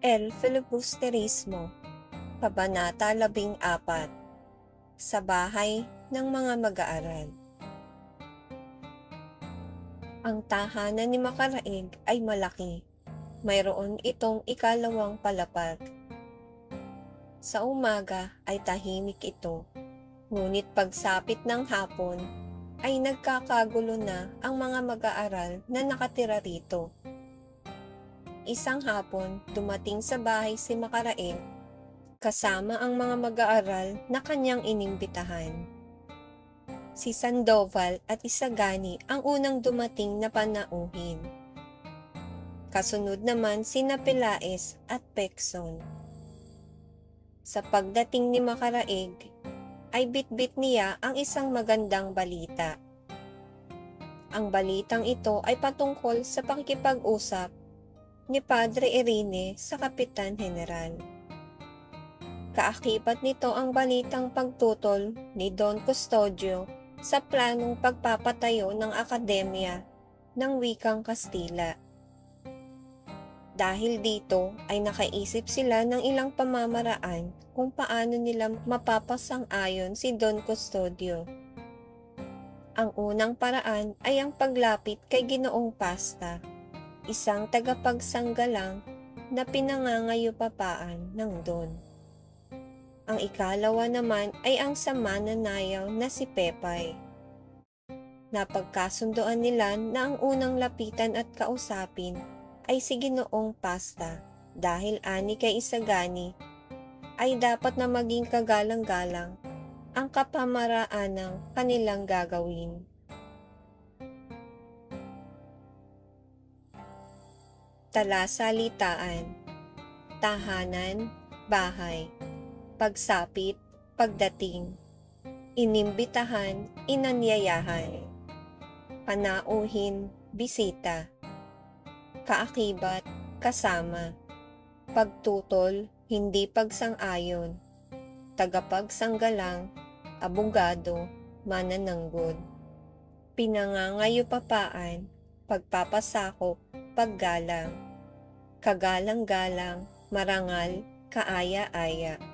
El Filibusterismo, Kabanata 14, sa bahay ng mga mag-aaral. Ang tahanan ni Makaraig ay malaki. Mayroon itong ikalawang palapag. Sa umaga ay tahimik ito, ngunit pagsapit ng hapon ay nagkakagulo na ang mga mag-aaral na nakatira rito. Isang hapon, dumating sa bahay si Makaraig kasama ang mga mag-aaral na kanyang inimbitahan. Si Sandoval at Isagani ang unang dumating na panauhin. Kasunod naman sina Pelaez at Pekson. Sa pagdating ni Makaraig, ay bitbit niya ang isang magandang balita. Ang balitang ito ay patungkol sa pakikipag-usap ni Padre Irene sa Kapitan General. Kaakibat nito ang balitang pagtutol ni Don Custodio sa planong pagpapatayo ng Akademya ng Wikang Kastila. Dahil dito ay nakaisip sila ng ilang pamamaraan kung paano nila mapapasang-ayon si Don Custodio. Ang unang paraan ay ang paglapit kay Ginoong Pasta, isang tagapagsanggalang na pinangangayupapaan ng Don. Ang ikalawa naman ay ang samananayaw na si Pepay. Napagkasundoan nila na ang unang lapitan at kausapin ay si Ginoong Pasta dahil ani kay Isagani ay dapat na maging kagalang-galang ang kapamaraan ng kanilang gagawin. Talasalitaan, tahanan, bahay, pagsapit, pagdating, inimbitahan, inanyayahan, panauhin, bisita, kaakibat, kasama, pagtutol, hindi pagsang-ayon, tagapagsanggalang, abogado, manananggod, pinangangayupapaan, pagpapasakop, paggalang, kagalang-galang, marangal, kaaya-aya.